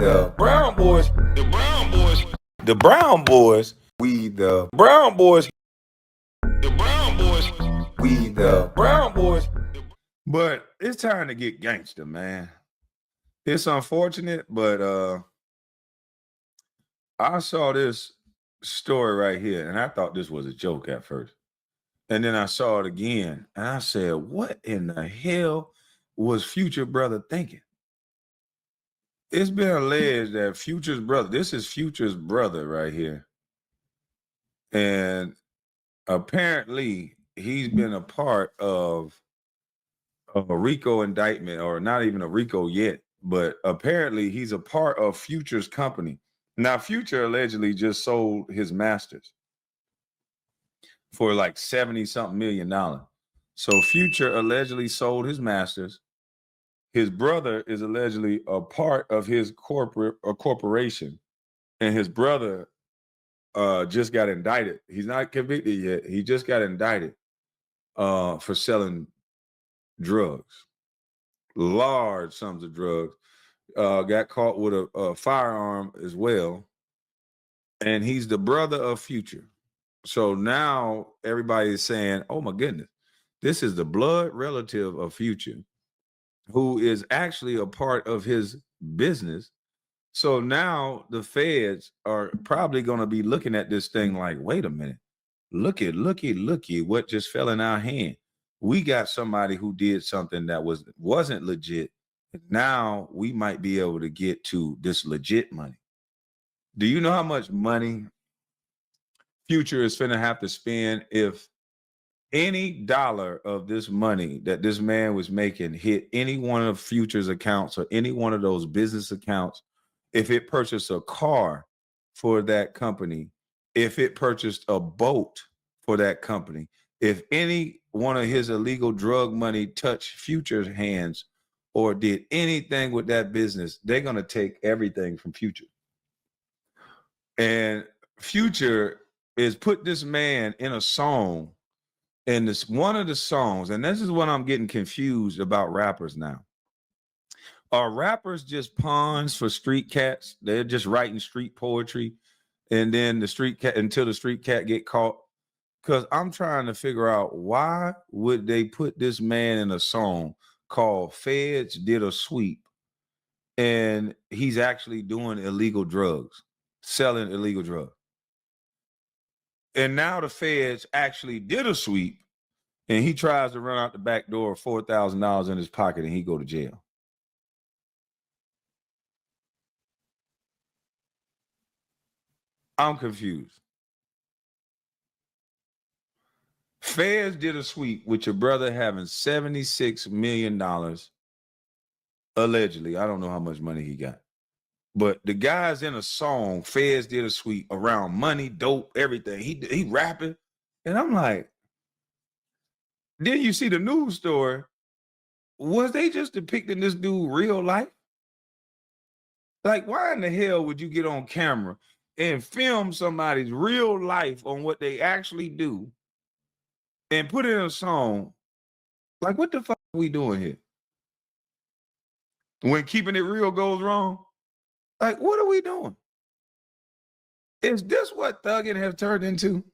the Brown Boys, the Brown Boys, the Brown Boys, we the Brown Boys, the Brown Boys, we the Brown Boys. But it's time to get gangster, man. It's unfortunate, but I saw this story right here, and I thought this was a joke at first. And then I saw it again, and I said, what in the hell was Future brother thinking? It's been alleged that Future's brother, this is Future's brother right here. And apparently he's been a part of a RICO indictment, or not even a RICO yet, but apparently he's a part of Future's company. Now, Future allegedly just sold his masters for like 70-something million dollars. So Future allegedly sold his masters. His brother is allegedly a part of his corporation, and his brother just got indicted. He's not convicted yet. He just got indicted for selling drugs, large sums of drugs. Got caught with a firearm as well, and he's the brother of Future. So now everybody is saying, "Oh my goodness, this is the blood relative of Future, who is actually a part of his business." So now the feds are probably going to be looking at this thing like, wait a minute, looky, what just fell in our hand. We got somebody who did something that wasn't legit. Now we might be able to get to this legit money. Do you know how much money Future is finna have to spend if any dollar of this money that this man was making hit any one of Future's accounts or any one of those business accounts? If it purchased a car for that company, if it purchased a boat for that company, if any one of his illegal drug money touched Future's hands or did anything with that business, they're going to take everything from Future. And Future is put this man in a song, and this one of the songs, and this is what I'm getting confused about rappers now. Are rappers just pawns for street cats? They're just writing street poetry, and then the street cat, until the street cat get caught. Because I'm trying to figure out, why would they put this man in a song called Feds Did a Sweep, and he's actually doing illegal drugs, selling illegal drugs. And now the feds actually did a sweep, and he tries to run out the back door with $4,000 in his pocket, and he go to jail. I'm confused. Feds did a sweep with your brother having $76 million, allegedly. I don't know how much money he got. But the guy's in a song, Feds did a sweep around money, dope, everything. He rapping. And I'm like, then you see the news story. Was they just depicting this dude real life? Like, why in the hell would you get on camera and film somebody's real life on what they actually do and put it in a song? Like, what the fuck are we doing here? When keeping it real goes wrong? Like, what are we doing? Is this what thugging has turned into?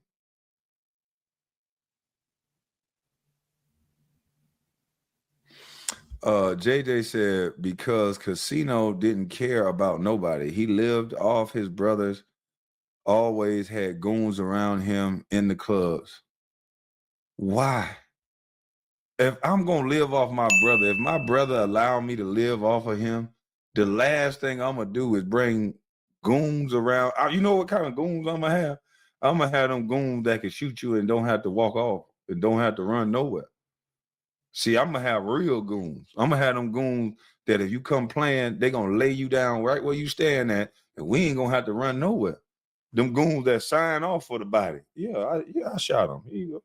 JJ said, because Casino didn't care about nobody. He lived off his brothers, always had goons around him in the clubs. Why? If I'm going to live off my brother, if my brother allowed me to live off of him, the last thing I'm going to do is bring goons around. You know what kind of goons I'm going to have? I'm going to have them goons that can shoot you and don't have to walk off and don't have to run nowhere. See, I'm going to have real goons. I'm going to have them goons that if you come playing, they're going to lay you down right where you stand at, and we ain't going to have to run nowhere. Them goons that sign off for the body. Yeah, I shot them. Here you go.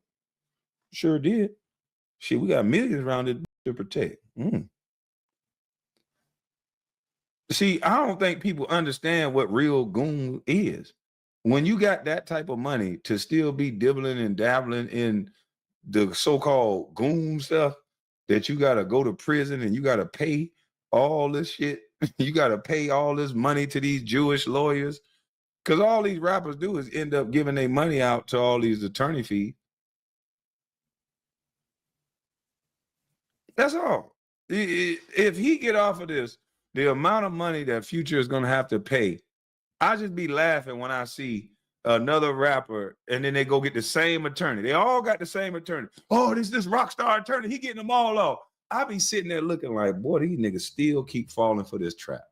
Sure did. Shit, we got millions around it to protect. See, I don't think people understand what real goon is. When you got that type of money to still be dibbling and dabbling in the so-called goon stuff, that you got to go to prison and you got to pay all this shit You got to pay all this money to these Jewish lawyers. Because all these rappers do is end up giving their money out to all these attorney fees. That's all. If he get off of this, the amount of money that Future is going to have to pay, I just be laughing when I see another rapper and then they go get the same attorney. They all got the same attorney. Oh, this rock star attorney. He getting them all off. I be sitting there looking like, boy, these niggas still keep falling for this trap.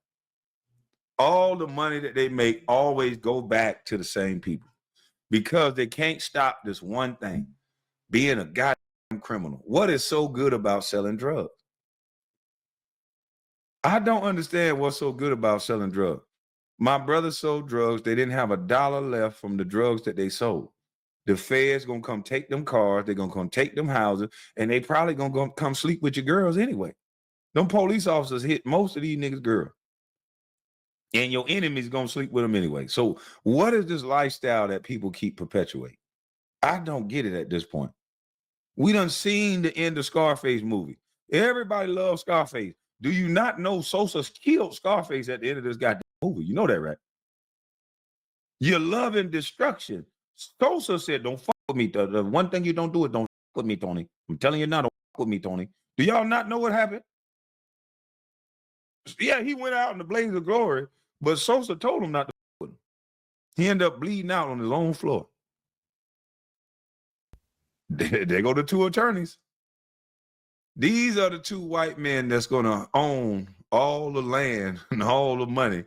All the money that they make always go back to the same people because they can't stop this one thing, being a goddamn criminal. What is so good about selling drugs? I don't understand what's so good about selling drugs. My brother sold drugs. They didn't have a dollar left from the drugs that they sold. The feds gonna come take them cars. They're gonna come take them houses, and they probably gonna come sleep with your girls anyway. Them police officers hit most of these niggas' girls. And your enemy's gonna sleep with them anyway. So what is this lifestyle that people keep perpetuating? I don't get it at this point. We done seen the end of Scarface movie. Everybody loves Scarface. Do you not know Sosa killed Scarface at the end of this goddamn movie? You know that, right? You're loving destruction. Sosa said, don't fuck with me. The one thing you don't do is don't fuck with me, Tony. I'm telling you now, don't fuck with me, Tony. Do y'all not know what happened? Yeah, he went out in the blaze of glory, but Sosa told him not to fuck with him. He ended up bleeding out on his own floor. There go the two attorneys. These are the two white men that's going to own all the land and all the money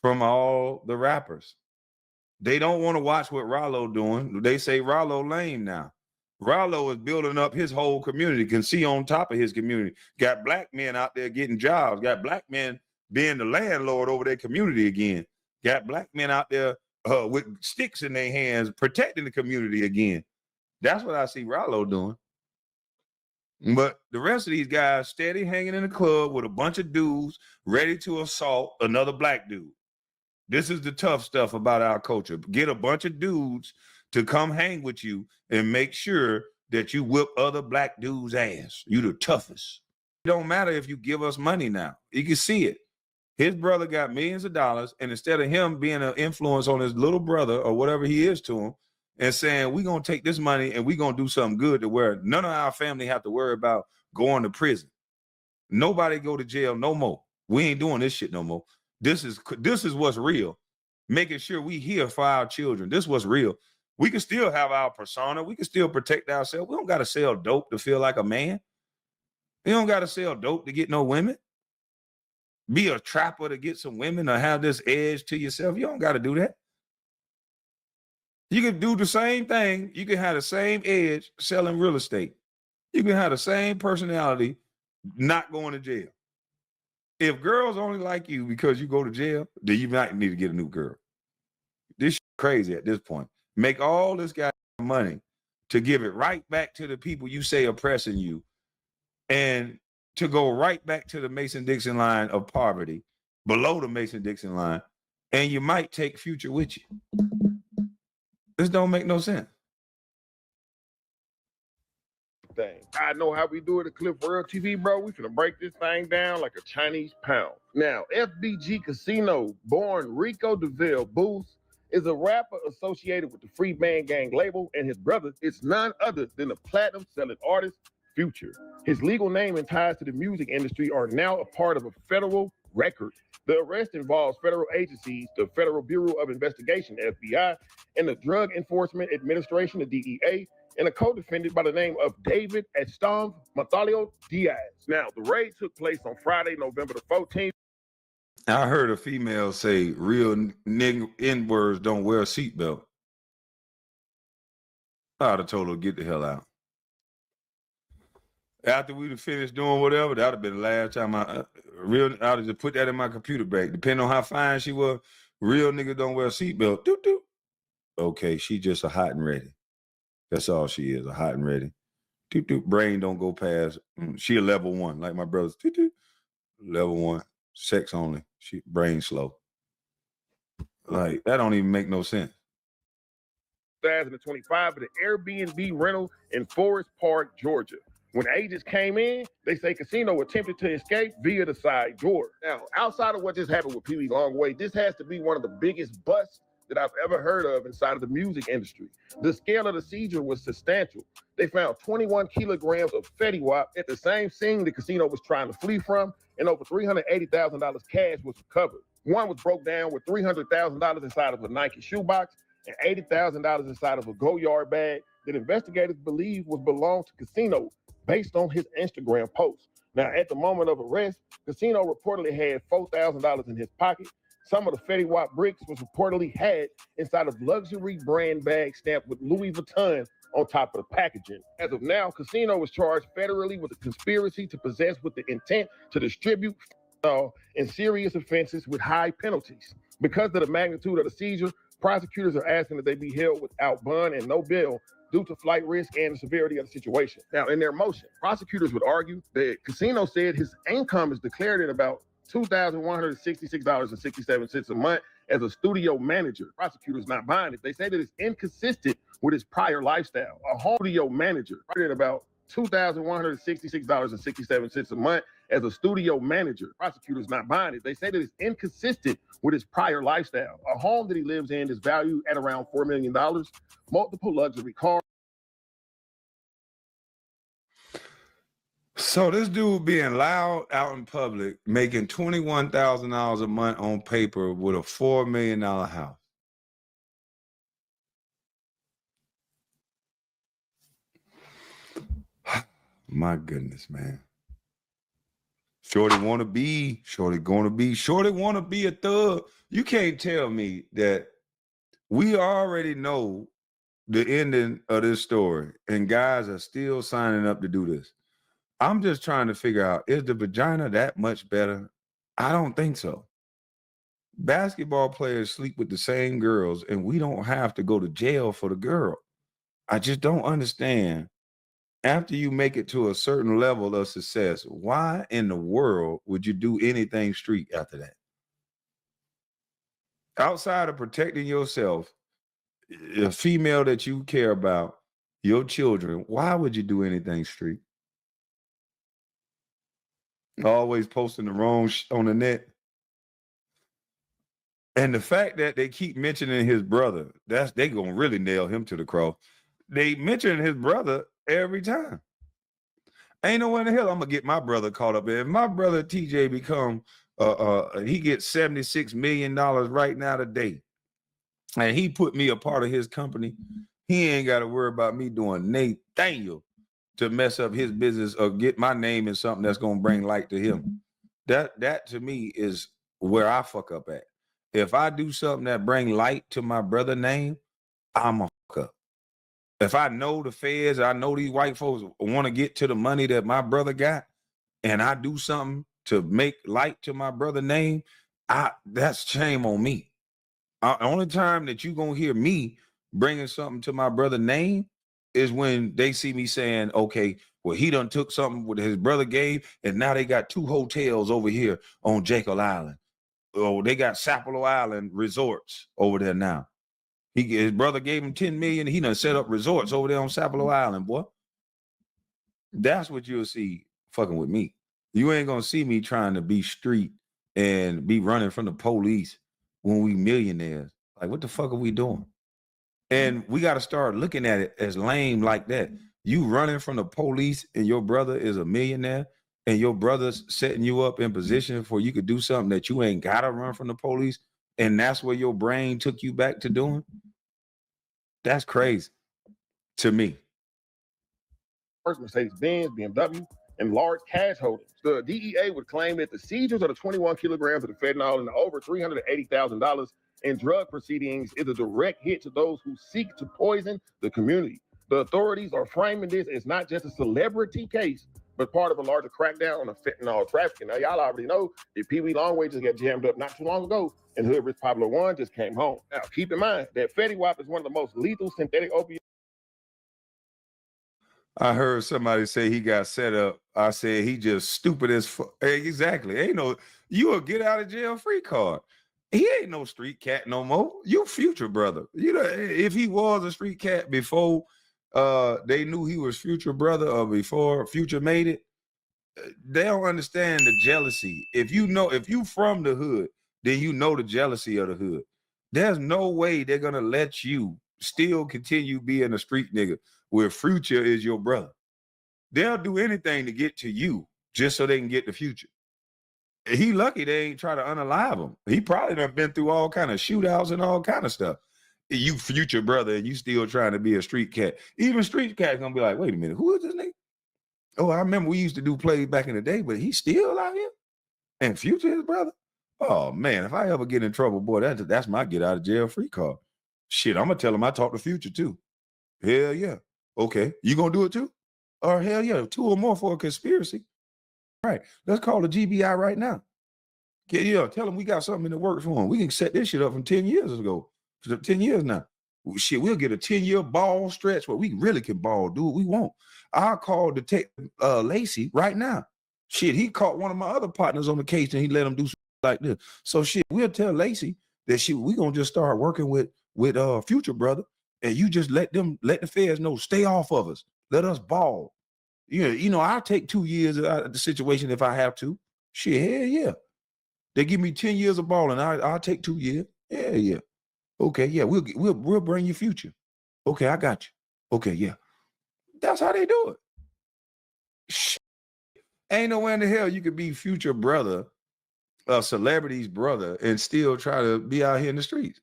from all the rappers. They don't want to watch what Rollo doing. They say Rollo lame now. Rollo is building up his whole community, can see on top of his community. Got black men out there getting jobs. Got black men being the landlord over their community again. Got black men out there with sticks in their hands protecting the community again. That's what I see Rollo doing. But the rest of these guys steady hanging in the club with a bunch of dudes ready to assault another black dude. This is the tough stuff about our culture. Get a bunch of dudes to come hang with you and make sure that you whip other black dudes' ass. You the toughest. It don't matter if you give us money now. You can see it. His brother got millions of dollars, and instead of him being an influence on his little brother or whatever he is to him, and saying, we're going to take this money and we're going to do something good to where none of our family have to worry about going to prison. Nobody go to jail no more. We ain't doing this shit no more. This is what's real. Making sure we here for our children. This was real. We can still have our persona. We can still protect ourselves. We don't got to sell dope to feel like a man. You don't got to sell dope to get no women. Be a trapper to get some women or have this edge to yourself. You don't got to do that. You can do the same thing. You can have the same edge selling real estate. You can have the same personality not going to jail. If girls only like you because you go to jail, then you might need to get a new girl. This is crazy at this point. Make all this guy money to give it right back to the people you say oppressing you and to go right back to the Mason-Dixon line of poverty, below the Mason-Dixon line, and you might take Future with you. This don't make no sense. I know how we do it at Cliff World TV, bro. We finna break this thing down like a Chinese pound. Now, FBG Casino, born Rico DeVille Booth, is a rapper associated with the Free Band Gang label, and his brother is none other than the platinum-selling artist Future. His legal name and ties to the music industry are now a part of a federal record. The arrest involves federal agencies, the Federal Bureau of Investigation, FBI, and the Drug Enforcement Administration, the DEA, and a co-defendant by the name of David Estom Mathalio Diaz. Now, the raid took place on Friday, November the 14th. I heard a female say real nigga N-words don't wear a seatbelt. I'd have told her, get the hell out. After we'd have finished doing whatever, that'd have been the last time I'd have just put that in my computer bag. Depending on how fine she was, real nigga don't wear a seatbelt. Doot, doot. Okay, she just a hot and ready. That's all she is, a hot and ready. Doot, doot. Brain don't go past. She a level 1, like my brother's. Doot, doot. Level 1, sex only. She brain slow. Like, that don't even make no sense. 2025 at an Airbnb rental in Forest Park, Georgia. When agents came in, they say Casino attempted to escape via the side door. Now, outside of what just happened with Pee Wee Longway, this has to be one of the biggest busts that I've ever heard of inside of the music industry. The scale of the seizure was substantial. They found 21 kilograms of Fetty Wap at the same scene the Casino was trying to flee from, and over $380,000 cash was recovered. One was broke down with $300,000 inside of a Nike shoebox and $80,000 inside of a Go-Yard bag that investigators believe was belonged to Casino based on his Instagram post. Now, at the moment of arrest, Casino reportedly had $4,000 in his pocket. Some of the Fetty Wap bricks was reportedly had inside of luxury brand bags stamped with Louis Vuitton on top of the packaging. As of now, Casino was charged federally with a conspiracy to possess with the intent to distribute and serious offenses with high penalties. Because of the magnitude of the seizure, prosecutors are asking that they be held without bond and no bail due to flight risk and the severity of the situation. Now, in their motion, prosecutors would argue that Casino said his income is declared at about $2,166.67 a month as a studio manager. Prosecutors not buying it. They say that it's inconsistent with his prior lifestyle. A home studio manager at about $2,166.67 a month as a studio manager. Prosecutors not buying it. They say that it's inconsistent with his prior lifestyle. A home that he lives in is valued at around $4 million, multiple luxury cars. So this dude being loud out in public, making $21,000 a month on paper with a $4 million house. My goodness, man. Shorty want to be, Shorty going to be, Shorty want to be a thug. You can't tell me that we already know the ending of this story and guys are still signing up to do this. I'm just trying to figure out, is the vagina that much better? I don't think so. Basketball players sleep with the same girls and we don't have to go to jail for the girl. I just don't understand. After you make it to a certain level of success, why in the world would you do anything street after that? Outside of protecting yourself, a female that you care about, your children, why would you do anything street? Always posting the wrong on the net. And the fact that they keep mentioning his brother, they gonna really nail him to the cross. They mention his brother every time. Ain't no way in the hell I'm gonna get my brother caught up in. If my brother TJ become he gets $76 million right now today, and he put me a part of his company, he ain't got to worry about me doing Nathaniel to mess up his business or get my name in something that's gonna bring light to him. That to me is where I fuck up at. If I do something that bring light to my brother name, I'm a fuck up. If I know the feds, I know these white folks want to get to the money that my brother got, and I do something to make light to my brother name, that's shame on me. Only time that you gonna hear me bringing something to my brother name is when they see me saying, okay, well, he done took something what his brother gave, and now they got 2 hotels over here on Jekyll Island. Oh, they got Sapelo Island resorts over there now. His brother gave him $10 million. He done set up resorts over there on Sapelo Island, boy. That's what you'll see fucking with me. You ain't gonna see me trying to be street and be running from the police when we millionaires. Like, what the fuck are we doing? And we got to start looking at it as lame like that. You running from the police and your brother is a millionaire and your brother's setting you up in position for you could do something that you ain't got to run from the police. And that's where your brain took you back to doing. That's crazy to me. First, Mercedes-Benz, BMW, and large cash holdings. The DEA would claim that the seizures of the 21 kilograms of the fentanyl and the over $380,000 in drug proceedings is a direct hit to those who seek to poison the community. The authorities are framing this as not just a celebrity case, but part of a larger crackdown on the fentanyl trafficking. Now, y'all already know that Pee Wee Longway just got jammed up not too long ago, and Hood Rich Popular One just came home. Now, keep in mind that Fetty Wap is one of the most lethal synthetic opioids. I heard somebody say he got set up. I said he just stupid as fuck. Exactly. Ain't no, you a get out of jail free card. He ain't no street cat no more. You future brother. You know, if he was a street cat before they knew he was Future brother or before Future made it, they don't understand the jealousy. If you from the hood, then you know the jealousy of the hood. There's no way they're gonna let you still continue being a street nigga where Future is your brother. They'll do anything to get to you just so they can get the Future. He lucky they ain't try to unalive him. He probably done been through all kind of shootouts and all kind of stuff. You Future brother and you still trying to be a street cat. Even street cat's gonna be like, wait a minute, who is this nigga? Oh, I remember we used to do plays back in the day, but he's still out here? And Future his brother? Oh man, if I ever get in trouble, boy, that's my get out of jail free card. Shit, I'm gonna tell him I talked to Future too. Hell yeah. Okay, you gonna do it too? Or hell yeah, 2 or more for a conspiracy. Right. Let's call the GBI right now. Yeah, tell them we got something in the works for him. We can set this shit up from 10 years ago. 10 years now. Shit, we'll get a 10-year ball stretch where we really can ball, do what we want. I'll call Detective Lacey right now. Shit, he caught one of my other partners on the case and he let him do something like this. So shit, we'll tell Lacey that shit, we gonna just start working with Future brother, and you just let the feds know, stay off of us. Let us ball. Yeah, I'll take 2 years out of the situation if I have to. Shit, hell yeah. They give me 10 years of balling. I'll take 2 years. Yeah. Okay, yeah, we'll bring you Future. Okay, I got you. Okay, yeah. That's how they do it. Shit. Ain't nowhere in the hell you could be Future brother, a celebrity's brother, and still try to be out here in the streets.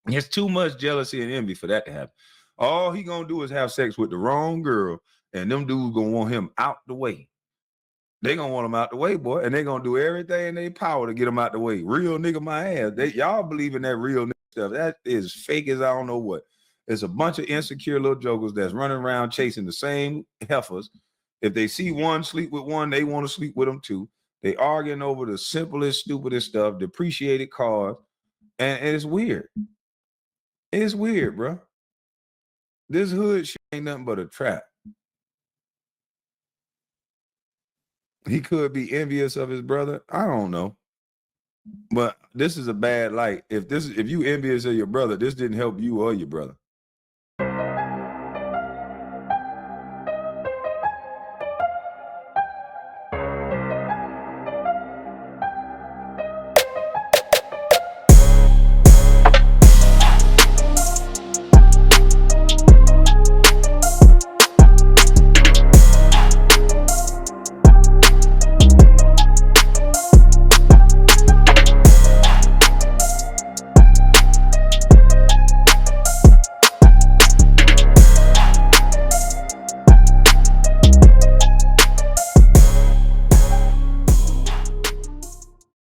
There's too much jealousy and envy for that to happen. All he gonna do is have sex with the wrong girl, and them dudes gonna want him out the way. They gonna want him out the way, boy, and they gonna do everything in their power to get him out the way. Real nigga my ass. Y'all believe in that real nigga stuff. That is fake as I don't know what. It's a bunch of insecure little jokers that's running around chasing the same heifers. If they see one sleep with one, they want to sleep with them too. They arguing over the simplest, stupidest stuff, depreciated cars, and it's weird. It's weird, bro. This hood shit ain't nothing but a trap. He could be envious of his brother. I don't know. But this is a bad light. If you envious of your brother, this didn't help you or your brother.